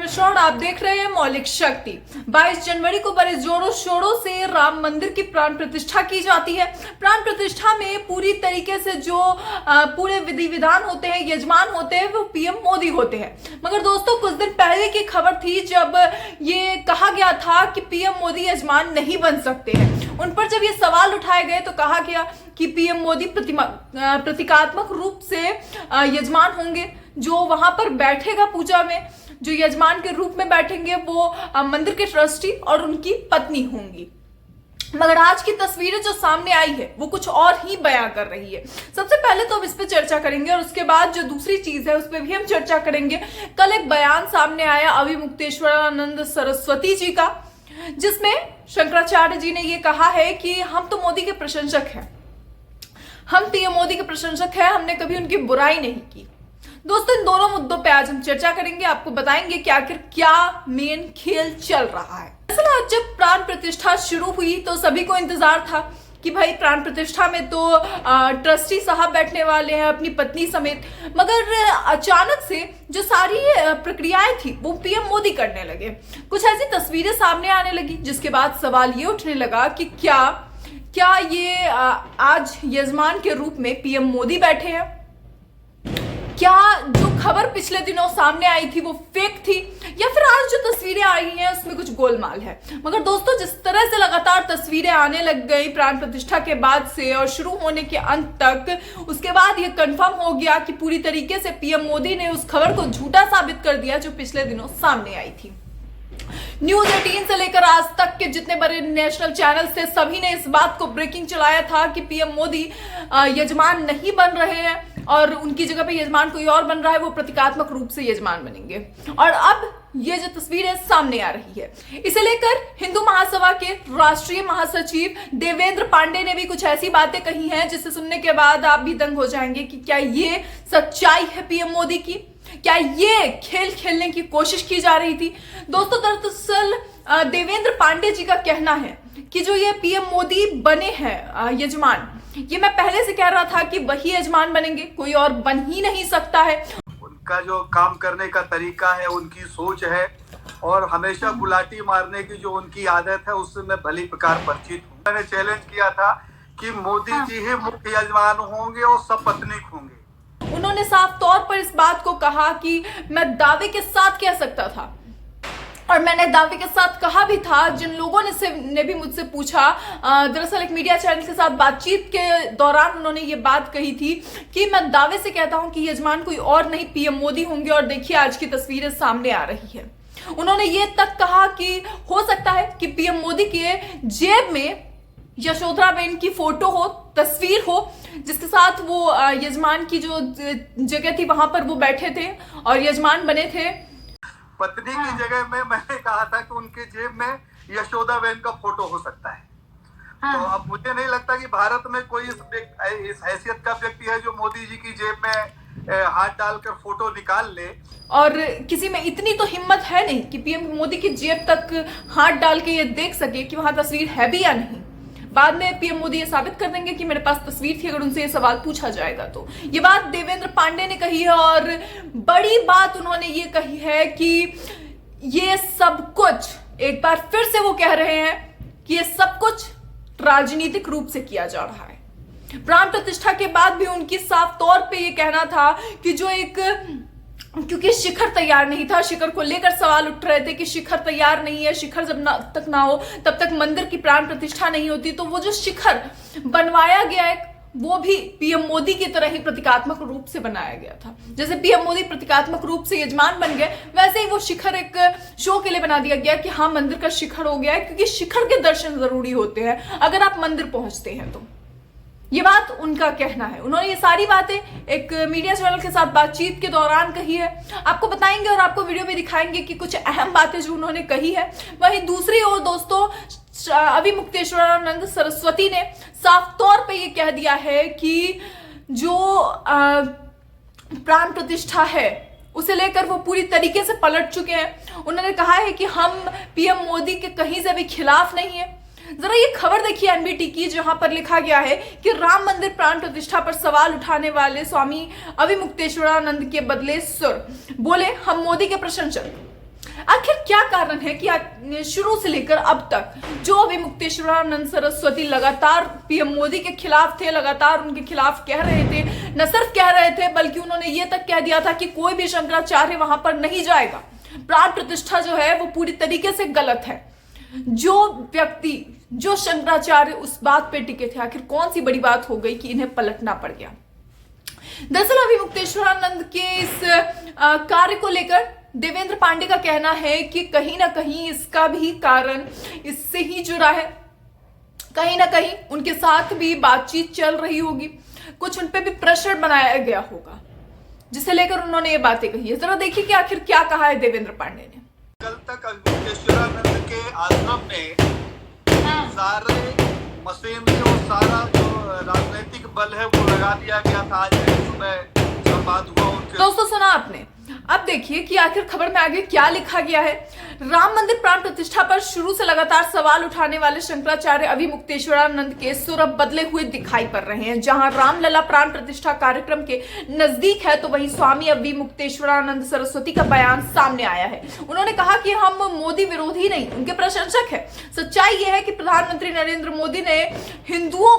मिश्रा और आप देख रहे हैं मौलिक शक्ति। 22 जनवरी को बड़े जोरों शोरों से राम मंदिर की प्राण प्रतिष्ठा की जाती है। प्राण प्रतिष्ठा में पूरी तरीके से जो पूरे विधि विधान होते हैं, यजमान होते हैं, वो पीएम मोदी होते हैं। मगर दोस्तों, कुछ दिन पहले की खबर थी जब ये कहा गया था कि पीएम मोदी यजमान नहीं बन सकते हैं। उन पर जब ये सवाल उठाए गए तो कहा गया कि पीएम मोदी प्रतीकात्मक रूप से यजमान होंगे। जो वहां पर बैठेगा पूजा में, जो यजमान के रूप में बैठेंगे, वो मंदिर के ट्रस्टी और उनकी पत्नी होंगी। मगर आज की तस्वीरें जो सामने आई है वो कुछ और ही बयां कर रही है। सबसे पहले तो हम इस पे चर्चा करेंगे और उसके बाद जो दूसरी चीज है उस पर भी हम चर्चा करेंगे। कल एक बयान सामने आया अविमुक्तेश्वरानंद सरस्वती जी का, जिसमें शंकराचार्य जी ने ये कहा है कि हम तो मोदी के प्रशंसक हैं, हम पीएम मोदी के प्रशंसक हैं, हमने कभी उनकी बुराई नहीं की। दोस्तों, इन दोनों मुद्दों पे आज हम चर्चा करेंगे, आपको बताएंगे कि आखिर क्या मेन खेल चल रहा है। दरअसल आज जब प्राण प्रतिष्ठा शुरू हुई तो सभी को इंतजार था कि भाई प्राण प्रतिष्ठा में तो ट्रस्टी साहब बैठने वाले हैं अपनी पत्नी समेत। मगर अचानक से जो सारी प्रक्रियाएं थी वो पीएम मोदी करने लगे। कुछ ऐसी तस्वीरें सामने आने लगी जिसके बाद सवाल ये उठने लगा कि क्या ये आज यजमान के रूप में पीएम मोदी बैठे हैं? क्या जो खबर पिछले दिनों सामने आई थी वो फेक थी, या फिर आज जो तस्वीरें आई हैं उसमें कुछ गोलमाल है? मगर दोस्तों, जिस तरह से लगातार तस्वीरें आने लग गई प्राण प्रतिष्ठा के बाद से और शुरू होने के अंत तक, उसके बाद ये कंफर्म हो गया कि पूरी तरीके से पीएम मोदी ने उस खबर को झूठा साबित कर दिया जो पिछले दिनों सामने आई थी। न्यूज 18 से लेकर आज तक के जितने बड़े नेशनल चैनल थे, सभी ने इस बात को ब्रेकिंग चलाया था कि पीएम मोदी यजमान नहीं बन रहे हैं और उनकी जगह पे यजमान कोई और बन रहा है, वो प्रतीकात्मक रूप से यजमान बनेंगे। और अब ये जो तस्वीरें सामने आ रही है, इसे लेकर हिंदू महासभा के राष्ट्रीय महासचिव देवेंद्र पांडे ने भी कुछ ऐसी बातें कही हैं जिसे सुनने के बाद आप भी दंग हो जाएंगे कि क्या ये सच्चाई है पीएम मोदी की? क्या ये खेल खेलने की कोशिश की जा रही थी? दोस्तों, दरअसल देवेंद्र पांडे जी का कहना है कि जो ये पीएम मोदी बने हैं यजमान, ये मैं पहले से कह रहा था कि वही यजमान बनेंगे, कोई और बन ही नहीं सकता है। उनका जो काम करने का तरीका है, उनकी सोच है और हमेशा गुलाटी मारने की जो उनकी आदत है, उससे मैं भली प्रकार परिचित हूँ। मैंने चैलेंज किया था कि मोदी जी ही मुख्य यजमान होंगे और सपत्नीक होंगे। उन्होंने साफ तौर पर इस बात को कहा कि मैं दावे के साथ कह सकता था, और मैंने दावे के साथ कहा भी था। जिन लोगों ने भी मुझसे पूछा, दरअसल एक मीडिया चैनल के साथ बातचीत के दौरान उन्होंने ये बात कही थी कि मैं दावे से कहता हूं कि यजमान कोई और नहीं पीएम मोदी होंगे। और देखिए आज की तस्वीरें सामने आ रही है। उन्होंने ये तक कहा कि हो सकता है कि पीएम मोदी के जेब में यशोधराबेन की फोटो हो, तस्वीर हो, जिसके साथ वो यजमान की जो जगह थी वहां पर वो बैठे थे और यजमान बने थे। पत्नी की जगह में मैंने कहा था कि उनके जेब में यशोदाबेन का फोटो हो सकता है। तो अब मुझे नहीं लगता कि भारत में कोई इस हैसियत का व्यक्ति है जो मोदी जी की जेब में हाथ डालकर फोटो निकाल ले। और किसी में इतनी तो हिम्मत है नहीं कि पीएम मोदी की जेब तक हाथ डाल के ये देख सके कि वहां तस्वीर है भी या नहीं। बाद में पीएम मोदी ये साबित कर देंगे कि मेरे पास तस्वीर थी, अगर उनसे ये सवाल पूछा जाएगा तो। ये बात देवेंद्र पांडे ने कही है और बड़ी बात उन्होंने ये कही है कि ये सब कुछ, एक बार फिर से वो कह रहे हैं कि ये सब कुछ राजनीतिक रूप से किया जा रहा है। प्राण प्रतिष्ठा के बाद भी उनकी साफ तौर पे ये कहना था कि जो एक, क्योंकि शिखर तैयार नहीं था, शिखर को लेकर सवाल उठ रहे थे कि शिखर तैयार नहीं है, शिखर जब तक ना हो तब तक मंदिर की प्राण प्रतिष्ठा नहीं होती। तो वो जो शिखर बनवाया गया है वो भी पीएम मोदी की तरह ही प्रतीकात्मक रूप से बनाया गया था। जैसे पीएम मोदी प्रतीकात्मक रूप से यजमान बन गए, वैसे ही वो शिखर एक शो के लिए बना दिया गया कि हाँ मंदिर का शिखर हो गया है, क्योंकि शिखर के दर्शन जरूरी होते हैं अगर आप मंदिर पहुंचते हैं तो। ये बात उनका कहना है। उन्होंने ये सारी बातें एक मीडिया चैनल के साथ बातचीत के दौरान कही है। आपको बताएंगे और आपको वीडियो में दिखाएंगे कि कुछ अहम बातें जो उन्होंने कही है। वहीं दूसरी ओर दोस्तों, अविमुक्तेश्वरानंद सरस्वती ने साफ तौर पे ये कह दिया है कि जो प्राण प्रतिष्ठा है उसे लेकर वो पूरी तरीके से पलट चुके हैं। उन्होंने कहा है कि हम पीएम मोदी के कहीं से भी खिलाफ नहीं है। जरा ये खबर देखिए एनबीटी की, जहां पर लिखा गया है कि राम मंदिर प्राण प्रतिष्ठा पर सवाल उठाने वाले स्वामी अविमुक्तेश्वरानंद के बदले सुर बोले, हम मोदी के प्रशंसक। आखिर क्या कारण है कि शुरू से लेकर अब तक जो अभी मुक्तेश्वरानंद सरस्वती लगातार पीएम मोदी के खिलाफ थे, लगातार उनके खिलाफ कह रहे थे, न सिर्फ कह रहे थे बल्कि उन्होंने ये तक कह दिया था कि कोई भी शंकराचार्य वहां पर नहीं जाएगा, प्राण प्रतिष्ठा जो है वो पूरी तरीके से गलत है। जो व्यक्ति, जो शंकराचार्य उस बात पे टिके थे, आखिर कौन सी बड़ी बात हो गई कि इन्हें पलटना पड़ गया। दरअसल अभी मुक्तेश्वरानंद के इस कार्य को लेकर देवेंद्र पांडे का कहना है कि कहीं ना कहीं इसका भी कारण इससे ही जुड़ा है, कहीं ना कहीं उनके साथ भी बातचीत चल रही होगी, कुछ उनपे भी प्रेशर बनाया गया होगा, जिसे लेकर उन्होंने ये बातें कही है। जरा देखिए कि आखिर क्या कहा है देवेंद्र पांडे ने। कल तक मुक्तेश्वरानंद के आश्रम में सारे मशीनरी और सारा जो राजनीतिक बल है वो लगा दिया गया था। आज सुबह संवाद हुआ उनके। दोस्तों सुना आपने, अब देखिए कि आखिर खबर में आगे क्या लिखा गया है। राम मंदिर प्राण प्रतिष्ठा पर शुरू से लगातार सवाल उठाने वाले शंकराचार्य अभी मुक्तेश्वरानंद के सुर अब बदले हुए दिखाई पड़ रहे हैं। जहां रामलला प्राण प्रतिष्ठा कार्यक्रम के नजदीक है तो वहीं स्वामी अभी मुक्तेश्वरानंद सरस्वती का बयान सामने आया है। उन्होंने कहा कि हम मोदी विरोधी नहीं, उनके प्रशंसक है। सच्चाई यह है कि प्रधानमंत्री नरेंद्र मोदी ने हिंदुओं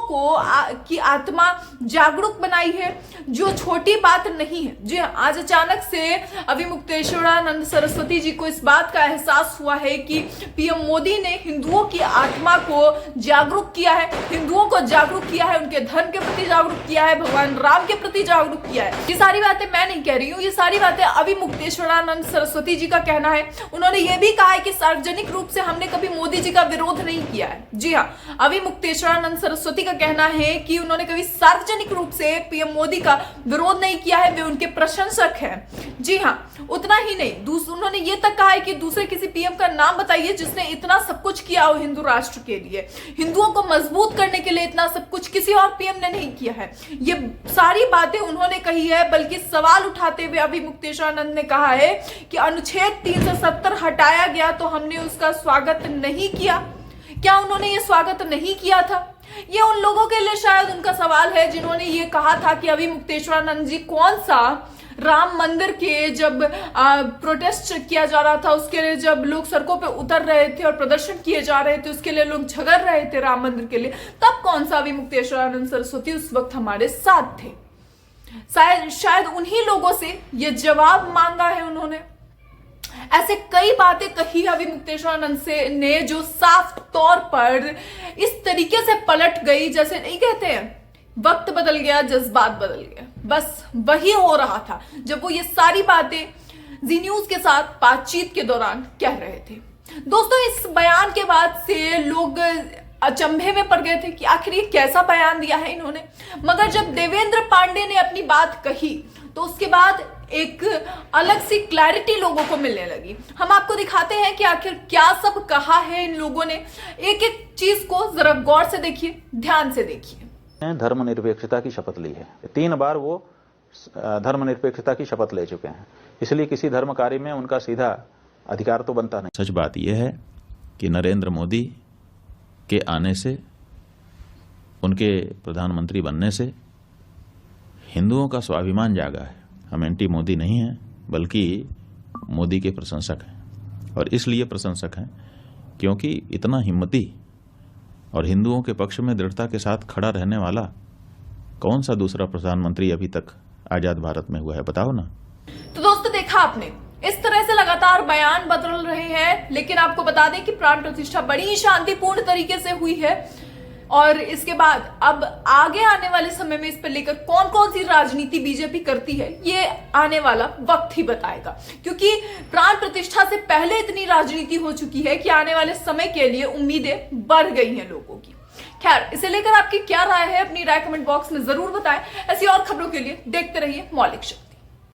की आत्मा जागरूक बनाई है, जो छोटी बात नहीं है। जी हाँ, आज अचानक से अभी मुक्तेश्वरानंद सरस्वती जी को इस बात का एहसास हुआ है कि पीएम मोदी ने हिंदुओं की आत्मा को जागरूक किया है, हिंदुओं को जागरूक किया है, उनके धर्म के प्रति जागरूक किया है, भगवान राम के प्रति जागरूक किया है। ये सारी बातें मैं नहीं कह रही हूँ, ये सारी बातें अभी मुक्तेश्वरानंद सरस्वती जी का कहना है। उन्होंने ये भी कहा है कि सार्वजनिक रूप से हमने कभी मोदी जी का विरोध नहीं किया है। जी हाँ, अभी मुक्तेश्वरानंद सरस्वती का कहना है कि उन्होंने कभी सार्वजनिक रूप से पीएम मोदी का विरोध नहीं किया है, वे उनके प्रशंसक हैं। जी हाँ, उतना ही नहीं, उन्होंने ये तक कहा है कि दूसरे किसी पीएम का नाम बताइए जिसने इतना सब कुछ किया हो हिंदू राष्ट्र के लिए, हिंदुओं को मजबूत करने के लिए इतना सब कुछ किसी और पीएम ने नहीं किया है। ये सारी बातें उन्होंने कही है, बल्कि सवाल उठाते हुए अभी मुक्तेश्वरानंद ने कहा है कि अनुच्छेद 370 हटाया गया तो हमने उसका स्वागत नहीं किया। क्या उन्होंने ये स्वागत नहीं किया था? ये उन लोगों के लिए शायद उनका सवाल है जिन्होंने ये कहा था कि अभी मुक्तेश्वरानंद जी कौन सा राम मंदिर के जब प्रोटेस्ट किया जा रहा था, उसके लिए जब लोग सड़कों पे उतर रहे थे और प्रदर्शन किए जा रहे थे, उसके लिए लोग झगड़ रहे थे राम मंदिर के लिए, तब कौन सा अभी मुक्तेश्वरानंद सरस्वती उस वक्त हमारे साथ थे? शायद उन्हीं लोगों से ये जवाब मांगा है उन्होंने। ऐसे कई बातें कही अभी मुक्तेश्वरानंद से ने जो साफ तौर पर इस तरीके से पलट गई, जैसे नहीं कहते हैं वक्त बदल गया जज्बात बदल गया, बस वही हो रहा था जब वो ये सारी बातें जी न्यूज के साथ बातचीत के दौरान कह रहे थे। दोस्तों, इस बयान के बाद से लोग अचंभे में पड़ गए थे कि आखिर ये कैसा बयान दिया है इन्होंने। मगर जब देवेंद्र पांडे ने अपनी बात कही तो उसके बाद एक अलग सी क्लैरिटी लोगों को मिलने लगी। हम आपको दिखाते हैं कि आखिर क्या सब कहा है इन लोगों ने। एक एक चीज को जरा गौर से देखिए, ध्यान से देखिए। धर्मनिरपेक्षता की शपथ ली है, 3 बार वो धर्मनिरपेक्षता की शपथ ले चुके हैं, इसलिए किसी धर्म कार्य में उनका सीधा अधिकार तो बनता नहीं। सच बात यह है कि नरेंद्र मोदी के आने से, उनके प्रधानमंत्री बनने से हिंदुओं का स्वाभिमान जागा है। हम एंटी मोदी नहीं हैं, बल्कि मोदी के प्रशंसक हैं। और इसलिए प्रशंसक हैं क्योंकि इतना हिम्मती और हिंदुओं के पक्ष में दृढ़ता के साथ खड़ा रहने वाला कौन सा दूसरा प्रधानमंत्री अभी तक आजाद भारत में हुआ है, बताओ ना। तो दोस्तों, देखा आपने, इस तरह से लगातार बयान बदल रहे हैं, लेकिन आपको बता दें कि प्राण प्रतिष्ठा बड़ी ही शांतिपूर्ण तरीके से हुई है। और इसके बाद अब आगे आने वाले समय में इस पर लेकर कौन कौन सी राजनीति बीजेपी करती है, ये आने वाला वक्त ही बताएगा। क्योंकि प्राण प्रतिष्ठा से पहले इतनी राजनीति हो चुकी है कि आने वाले समय के लिए उम्मीदें बढ़ गई हैं लोगों की। खैर, इसे लेकर आपकी क्या राय है, अपनी राय कमेंट बॉक्स में जरूर बताएं। ऐसी और खबरों के लिए देखते रहिए मौलिक शो।